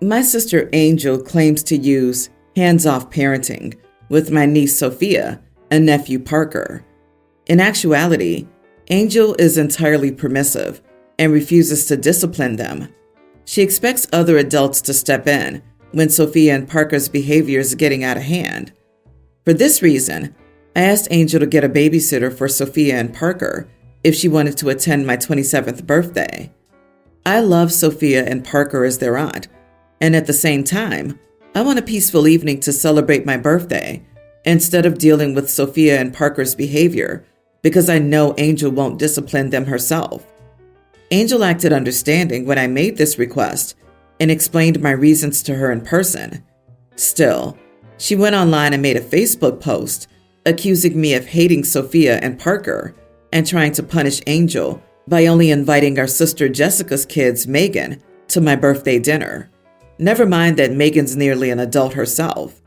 My sister Angel claims to use hands-off parenting with my niece Sophia and nephew Parker. In actuality, Angel is entirely permissive and refuses to discipline them. She expects other adults to step in when Sophia and Parker's behavior is getting out of hand. For this reason, I asked Angel to get a babysitter for Sophia and Parker if she wanted to attend my 27th birthday. I love Sophia and Parker as their aunt, and at the same time, I want a peaceful evening to celebrate my birthday instead of dealing with Sophia and Parker's behavior because I know Angel won't discipline them herself. Angel acted understanding when I made this request and explained my reasons to her in person. Still, she went online and made a Facebook post accusing me of hating Sophia and Parker and trying to punish Angel by only inviting our sister Jessica's kids, Megan, to my birthday dinner. Never mind that Megan's nearly an adult herself.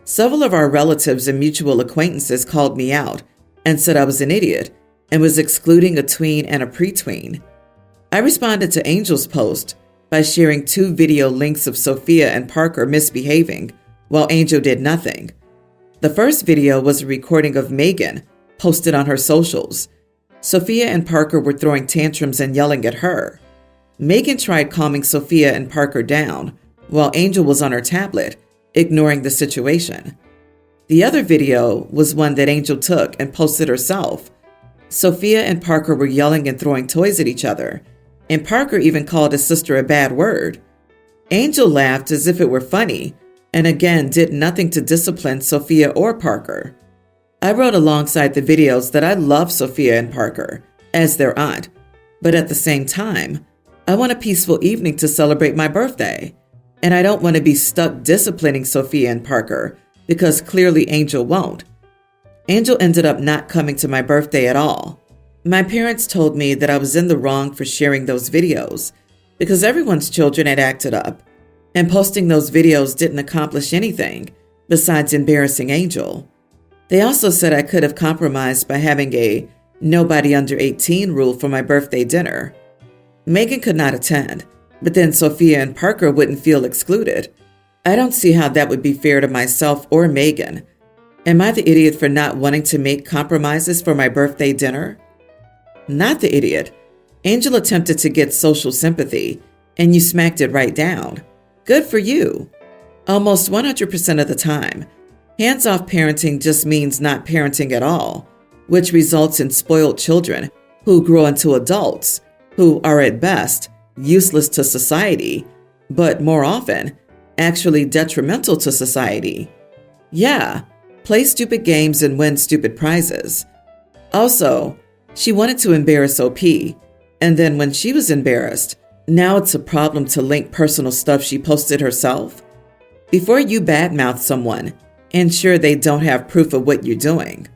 Several of our relatives and mutual acquaintances called me out and said I was an idiot and was excluding a tween and a pretween. I responded to Angel's post by sharing 2 video links of Sophia and Parker misbehaving while Angel did nothing. The first video was a recording of Megan posted on her socials. Sophia and Parker were throwing tantrums and yelling at her. Megan tried calming Sophia and Parker down while Angel was on her tablet, ignoring the situation. The other video was one that Angel took and posted herself. Sophia and Parker were yelling and throwing toys at each other, and Parker even called his sister a bad word. Angel laughed as if it were funny, and again did nothing to discipline Sophia or Parker. I wrote alongside the videos that I love Sophia and Parker as their aunt, but at the same time, I want a peaceful evening to celebrate my birthday, and I don't want to be stuck disciplining Sophia and Parker because clearly Angel won't. Angel ended up not coming to my birthday at all. My parents told me that I was in the wrong for sharing those videos because everyone's children had acted up, and posting those videos didn't accomplish anything besides embarrassing Angel. They also said I could have compromised by having a nobody under 18 rule for my birthday dinner. Megan could not attend, but then Sophia and Parker wouldn't feel excluded. I don't see how that would be fair to myself or Megan. Am I the idiot for not wanting to make compromises for my birthday dinner? Not the idiot. Angel attempted to get social sympathy, and you smacked it right down. Good for you. Almost 100% of the time, hands-off parenting just means not parenting at all, which results in spoiled children who grow into adults who are at best useless to society, but more often, actually detrimental to society. Yeah, play stupid games and win stupid prizes. Also, she wanted to embarrass OP, and then when she was embarrassed, now it's a problem to link personal stuff she posted herself. Before you badmouth someone, ensure they don't have proof of what you're doing.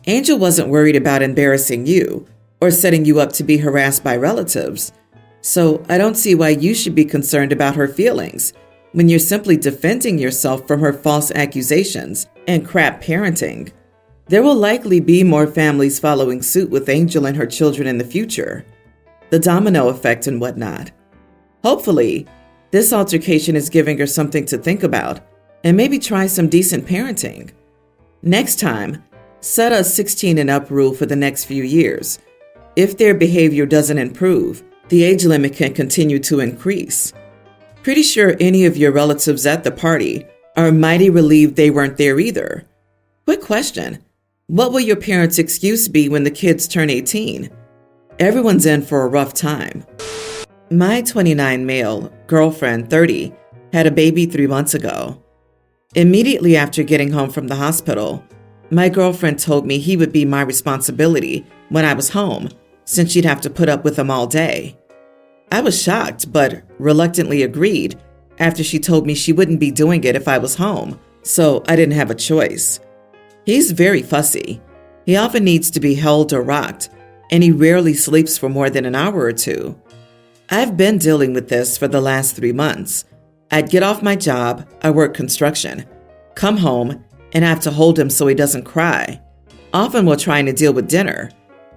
Angel wasn't worried about embarrassing you or setting you up to be harassed by relatives, so I don't see why you should be concerned about her feelings when you're simply defending yourself from her false accusations and crap parenting. There will likely be more families following suit with Angel and her children in the future. The domino effect and whatnot. Hopefully, this altercation is giving her something to think about and maybe try some decent parenting. Next time, set a 16 and up rule for the next few years. If their behavior doesn't improve, the age limit can continue to increase. Pretty sure any of your relatives at the party are mighty relieved they weren't there either. Quick question. What will your parents' excuse be when the kids turn 18? Everyone's in for a rough time. My 29 male girlfriend, 30, had a baby 3 months ago. Immediately after getting home from the hospital, my girlfriend told me he would be my responsibility when I was home, since she'd have to put up with him all day. I was shocked, but reluctantly agreed after she told me she wouldn't be doing it if I was home, so I didn't have a choice. He's very fussy. He often needs to be held or rocked, and he rarely sleeps for more than an hour or two. I've been dealing with this for the last 3 months. I'd get off my job, I work construction, come home, and have to hold him so he doesn't cry, often while trying to deal with dinner.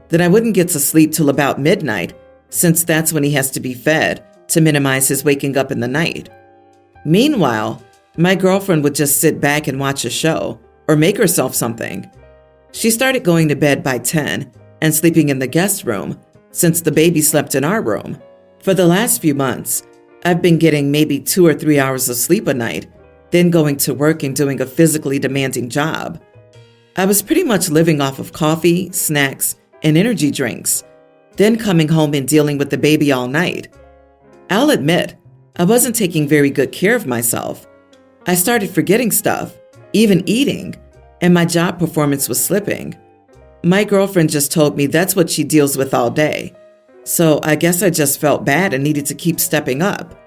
Then I wouldn't get to sleep till about midnight, since that's when he has to be fed to minimize his waking up in the night. Meanwhile, my girlfriend would just sit back and watch a show or make herself something. She started going to bed by 10 and sleeping in the guest room since the baby slept in our room. For the last few months, I've been getting maybe 2 or 3 hours of sleep a night, then going to work and doing a physically demanding job. I was pretty much living off of coffee, snacks, and energy drinks, then coming home and dealing with the baby all night. I'll admit, I wasn't taking very good care of myself. I started forgetting stuff, even eating, and my job performance was slipping. My girlfriend just told me that's what she deals with all day. So I guess I just felt bad and needed to keep stepping up.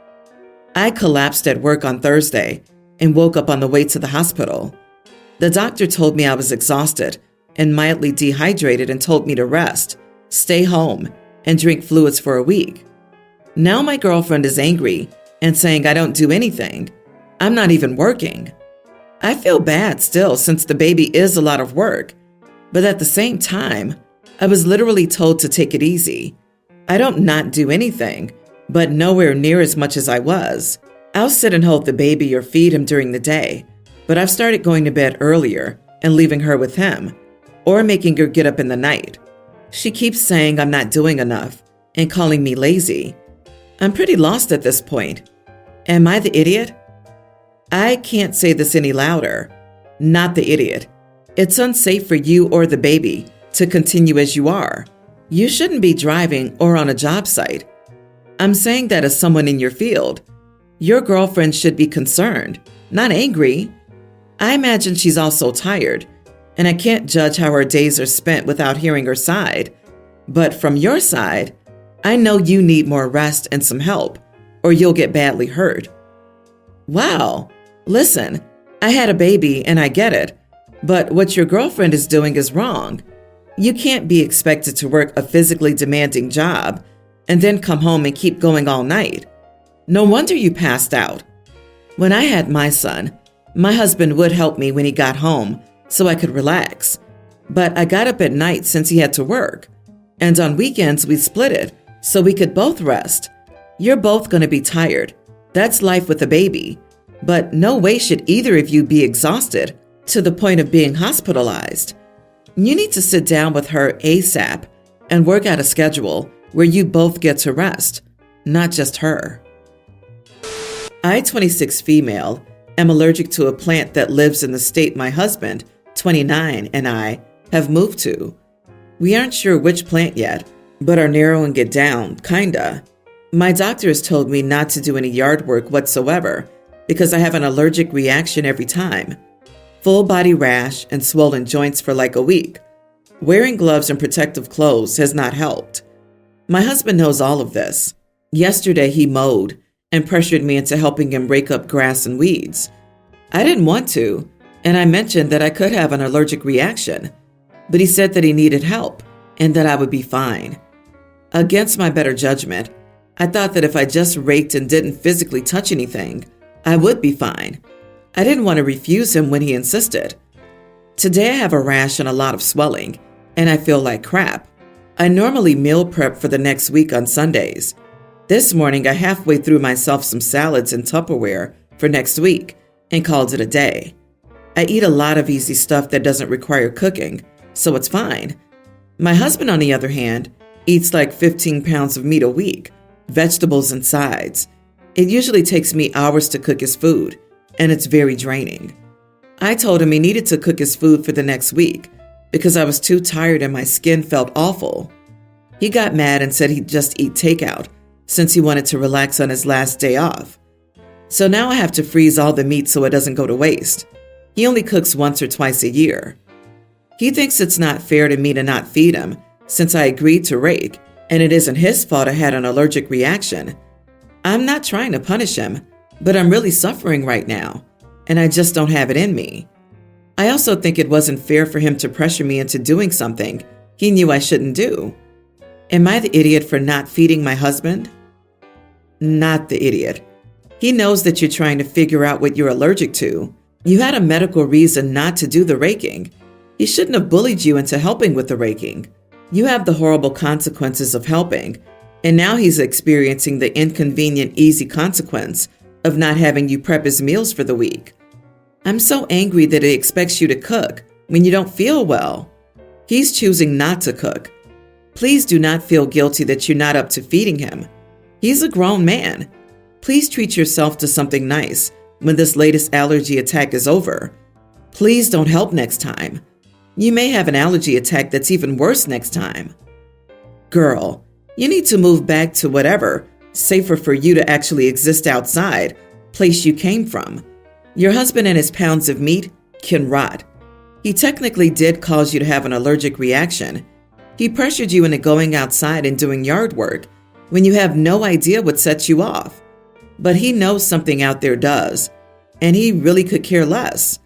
I collapsed at work on Thursday and woke up on the way to the hospital. The doctor told me I was exhausted and mildly dehydrated and told me to rest, stay home, and drink fluids for a week. Now my girlfriend is angry and saying I don't do anything. I'm not even working. I feel bad still since the baby is a lot of work, but at the same time, I was literally told to take it easy. I don't not do anything, but nowhere near as much as I was. I'll sit and hold the baby or feed him during the day, but I've started going to bed earlier and leaving her with him, or making her get up in the night. She keeps saying I'm not doing enough and calling me lazy. I'm pretty lost at this point. Am I the idiot? I can't say this any louder. Not the idiot. It's unsafe for you or the baby to continue as you are. You shouldn't be driving or on a job site. I'm saying that as someone in your field. Your girlfriend should be concerned, not angry. I imagine she's also tired, and I can't judge how her days are spent without hearing her side. But from your side, I know you need more rest and some help, or you'll get badly hurt. Wow, listen, I had a baby and I get it, but what your girlfriend is doing is wrong. You can't be expected to work a physically demanding job and then come home and keep going all night. No wonder you passed out. When I had my son, my husband would help me when he got home so I could relax. But I got up at night since he had to work. And on weekends, we split it so we could both rest. You're both going to be tired. That's life with a baby. But no way should either of you be exhausted to the point of being hospitalized. You need to sit down with her ASAP and work out a schedule where you both get to rest, not just her. I, 26 female, am allergic to a plant that lives in the state my husband, 29, and I have moved to. We aren't sure which plant yet, but are narrowing it down, kinda. My doctor has told me not to do any yard work whatsoever because I have an allergic reaction every time. Full body rash and swollen joints for like a week. Wearing gloves and protective clothes has not helped. My husband knows all of this. Yesterday he mowed and pressured me into helping him rake up grass and weeds. I didn't want to, and I mentioned that I could have an allergic reaction, but he said that he needed help and that I would be fine. Against my better judgment, I thought that if I just raked and didn't physically touch anything, I would be fine. I didn't want to refuse him when he insisted. Today I have a rash and a lot of swelling, and I feel like crap. I normally meal prep for the next week on Sundays. This morning I halfway threw myself some salads in Tupperware for next week and called it a day. I eat a lot of easy stuff that doesn't require cooking, so it's fine. My husband, on the other hand, eats like 15 pounds of meat a week, vegetables and sides. It usually takes me hours to cook his food, and it's very draining. I told him he needed to cook his food for the next week because I was too tired and my skin felt awful. He got mad and said he'd just eat takeout since he wanted to relax on his last day off. So now I have to freeze all the meat so it doesn't go to waste. He only cooks once or twice a year. He thinks it's not fair to me to not feed him since I agreed to rake, and it isn't his fault I had an allergic reaction. I'm not trying to punish him, but I'm really suffering right now, and I just don't have it in me. I also think it wasn't fair for him to pressure me into doing something he knew I shouldn't do. Am I the idiot for not feeding my husband? Not the idiot. He knows that you're trying to figure out what you're allergic to. You had a medical reason not to do the raking. He shouldn't have bullied you into helping with the raking. You have the horrible consequences of helping, and now he's experiencing the inconvenient, easy consequence of not having you prep his meals for the week. I'm so angry that he expects you to cook when you don't feel well. He's choosing not to cook. Please do not feel guilty that you're not up to feeding him. He's a grown man. Please treat yourself to something nice when this latest allergy attack is over. Please don't help next time. You may have an allergy attack that's even worse next time. Girl, you need to move back to whatever, safer for you to actually exist outside, place you came from. Your husband and his pounds of meat can rot. He technically did cause you to have an allergic reaction. He pressured you into going outside and doing yard work when you have no idea what sets you off. But he knows something out there does, and he really could care less.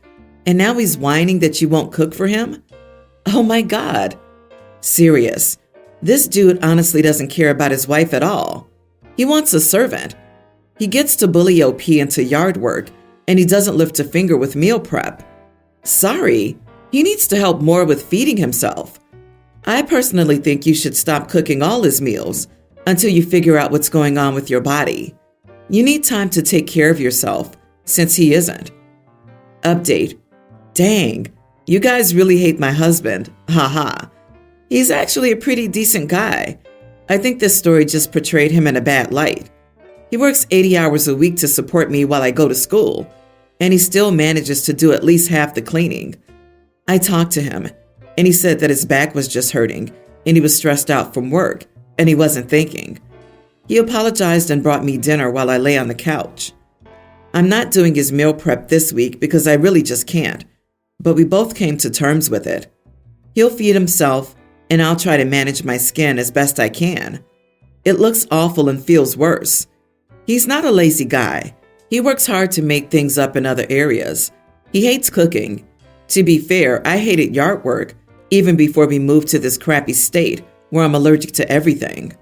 And now he's whining that you won't cook for him? Oh my God. Serious. This dude honestly doesn't care about his wife at all. He wants a servant. He gets to bully OP into yard work, and he doesn't lift a finger with meal prep. Sorry, he needs to help more with feeding himself. I personally think you should stop cooking all his meals until you figure out what's going on with your body. You need time to take care of yourself since he isn't. Update. Dang, you guys really hate my husband. Haha. He's actually a pretty decent guy. I think this story just portrayed him in a bad light. He works 80 hours a week to support me while I go to school, and he still manages to do at least half the cleaning. I talked to him, and he said that his back was just hurting, and he was stressed out from work, and he wasn't thinking. He apologized and brought me dinner while I lay on the couch. I'm not doing his meal prep this week because I really just can't, but we both came to terms with it. He'll feed himself, and I'll try to manage my skin as best I can. It looks awful and feels worse. He's not a lazy guy. He works hard to make things up in other areas. He hates cooking. To be fair, I hated yard work even before we moved to this crappy state where I'm allergic to everything.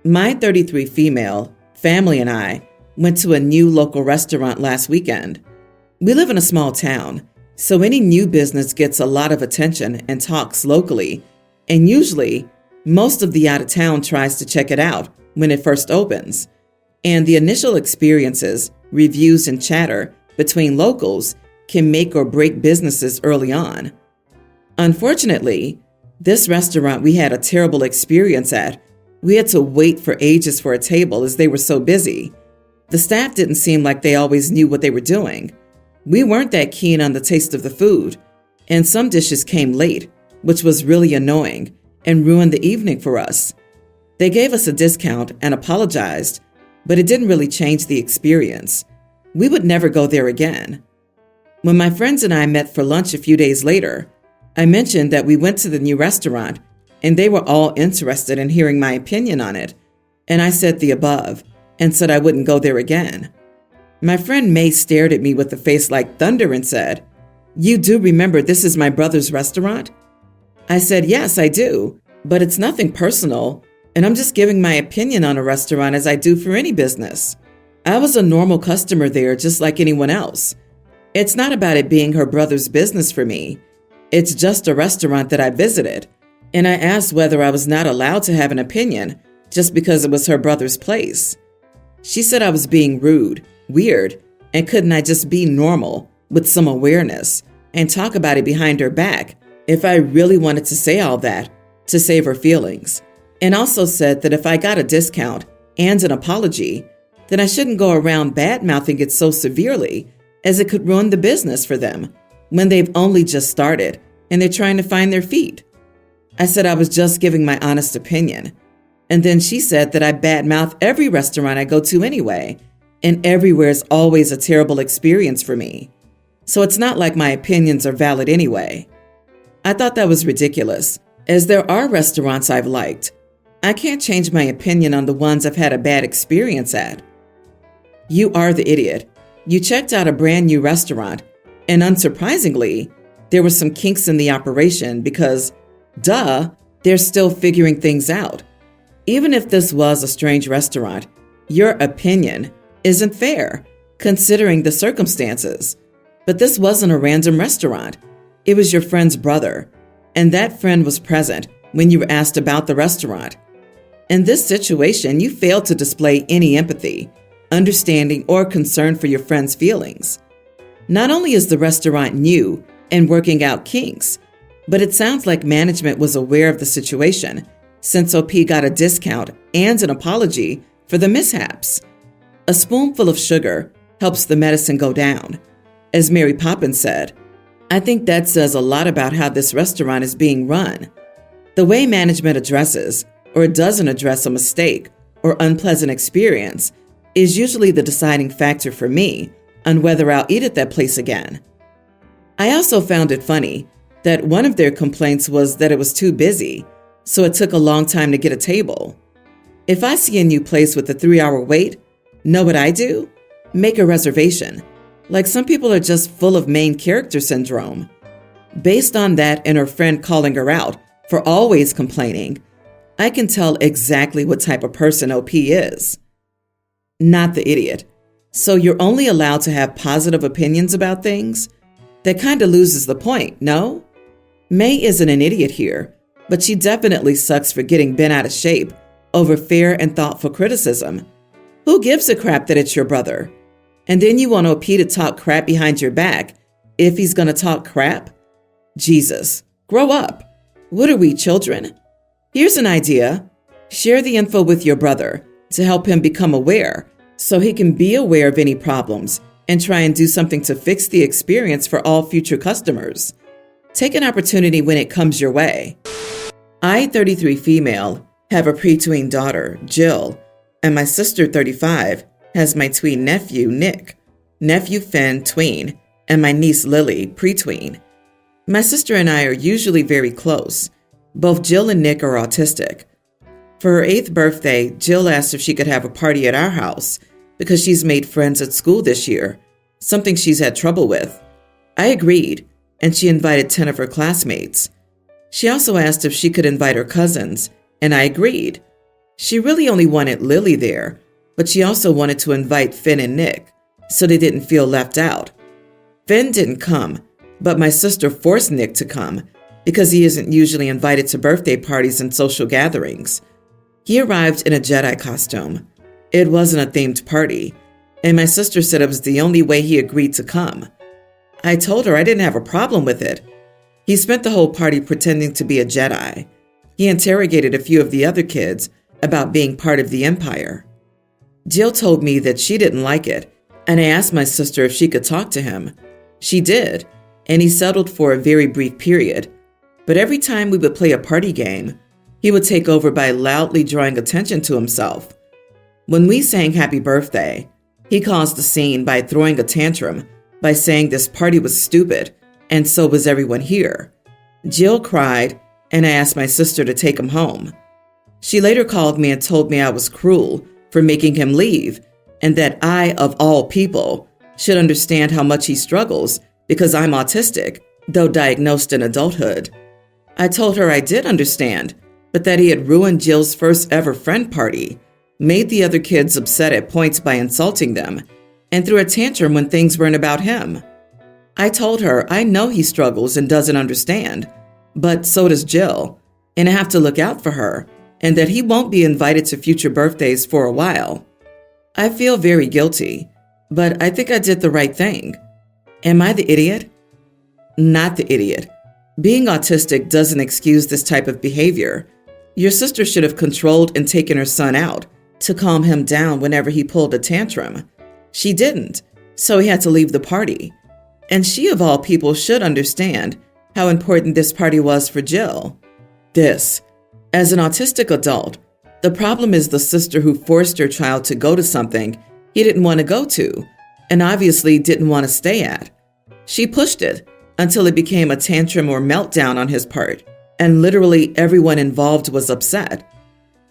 My 33 female family and I went to a new local restaurant last weekend. We live in a small town, so any new business gets a lot of attention and talks locally, and usually most of the out-of-town tries to check it out when it first opens. And the initial experiences, reviews, and chatter between locals can make or break businesses early on. Unfortunately, this restaurant we had a terrible experience at. We had to wait for ages for a table as they were so busy. The staff didn't seem like they always knew what they were doing. We weren't that keen on the taste of the food, and some dishes came late, which was really annoying and ruined the evening for us. They gave us a discount and apologized, but it didn't really change the experience. We would never go there again. When my friends and I met for lunch a few days later, I mentioned that we went to the new restaurant, and they were all interested in hearing my opinion on it, and I said the above and said I wouldn't go there again. My friend May stared at me with a face like thunder and said, "You do remember this is my brother's restaurant?" I said, "Yes, I do, but it's nothing personal, and I'm just giving my opinion on a restaurant as I do for any business. I was a normal customer there just like anyone else. It's not about it being her brother's business for me. It's just a restaurant that I visited, and I asked whether I was not allowed to have an opinion just because it was her brother's place." She said I was being rude, weird, and couldn't I just be normal with some awareness and talk about it behind her back if I really wanted to say all that to save her feelings, and also said that if I got a discount and an apology, then I shouldn't go around bad-mouthing it so severely as it could ruin the business for them when they've only just started and they're trying to find their feet. I said I was just giving my honest opinion. And then she said that I badmouth every restaurant I go to anyway, and everywhere is always a terrible experience for me. So it's not like my opinions are valid anyway. I thought that was ridiculous, as there are restaurants I've liked. I can't change my opinion on the ones I've had a bad experience at. You are the idiot. You checked out a brand new restaurant, and unsurprisingly, there were some kinks in the operation because, duh, they're still figuring things out. Even if this was a strange restaurant, your opinion isn't fair, considering the circumstances. But this wasn't a random restaurant. It was your friend's brother, and that friend was present when you were asked about the restaurant. In this situation, you failed to display any empathy. understanding, or concern for your friend's feelings. Not only is the restaurant new and working out kinks, but it sounds like management was aware of the situation since OP got a discount and an apology for the mishaps. A spoonful of sugar helps the medicine go down. As Mary Poppins said, I think that says a lot about how this restaurant is being run. The way management addresses or doesn't address a mistake or unpleasant experience is usually the deciding factor for me on whether I'll eat at that place again. I also found it funny that one of their complaints was that it was too busy, so it took a long time to get a table. If I see a new place with a 3-hour wait, know what I do? Make a reservation. Like some people are just full of main character syndrome. Based on that and her friend calling her out for always complaining, I can tell exactly what type of person OP is. Not the idiot. So you're only allowed to have positive opinions about things? That kind of loses the point, no? May isn't an idiot here, but she definitely sucks for getting bent out of shape over fair and thoughtful criticism. Who gives a crap that it's your brother? And then you want OP to talk crap behind your back if he's gonna talk crap? Jesus, grow up. What are we, children? Here's an idea. Share the info with your brother to help him become aware so he can be aware of any problems and try and do something to fix the experience for all future customers. Take an opportunity when it comes your way. I, 33 female, have a preteen daughter, Jill, and my sister, 35, has my tween nephew, Nick, nephew Finn, tween, and my niece, Lily, pretween. My sister and I are usually very close. Both Jill and Nick are autistic. For her 8th birthday, Jill asked if she could have a party at our house because she's made friends at school this year, something she's had trouble with. I agreed, and she invited 10 of her classmates. She also asked if she could invite her cousins, and I agreed. She really only wanted Lily there, but she also wanted to invite Finn and Nick, so they didn't feel left out. Finn didn't come, but my sister forced Nick to come because he isn't usually invited to birthday parties and social gatherings. He arrived in a Jedi costume. It wasn't a themed party, and my sister said it was the only way he agreed to come. I told her I didn't have a problem with it. He spent the whole party pretending to be a Jedi. He interrogated a few of the other kids about being part of the Empire. Jill told me that she didn't like it, and I asked my sister if she could talk to him. She did, and he settled for a very brief period. But every time we would play a party game, he would take over by loudly drawing attention to himself. When we sang Happy Birthday, he caused a scene by throwing a tantrum by saying this party was stupid, and so was everyone here. Jill cried, and I asked my sister to take him home. She later called me and told me I was cruel for making him leave, and that I, of all people, should understand how much he struggles because I'm autistic, though diagnosed in adulthood. I told her I did understand, but that he had ruined Jill's first ever friend party, made the other kids upset at points by insulting them, and threw a tantrum when things weren't about him. I told her I know he struggles and doesn't understand, but so does Jill, and I have to look out for her, and that he won't be invited to future birthdays for a while. I feel very guilty, but I think I did the right thing. Am I the idiot? Not the idiot. Being autistic doesn't excuse this type of behavior. Your sister should have controlled and taken her son out to calm him down whenever he pulled a tantrum. She didn't, so he had to leave the party. And she, of all people, should understand how important this party was for Jill. As an autistic adult, the problem is the sister who forced her child to go to something he didn't want to go to, and obviously didn't want to stay at. She pushed it until it became a tantrum or meltdown on his part, and literally everyone involved was upset.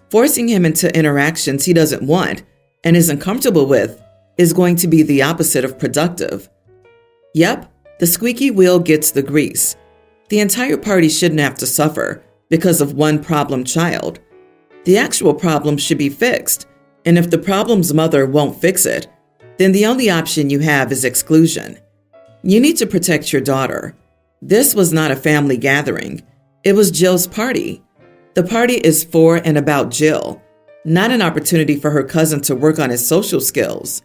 Forcing him into interactions he doesn't want and isn't comfortable with is going to be the opposite of productive. Yep, the squeaky wheel gets the grease. The entire party shouldn't have to suffer because of one problem child. The actual problem should be fixed, and if the problem's mother won't fix it, then the only option you have is exclusion. You need to protect your daughter. This was not a family gathering. It was Jill's party. The party is for and about Jill. not an opportunity for her cousin to work on his social skills.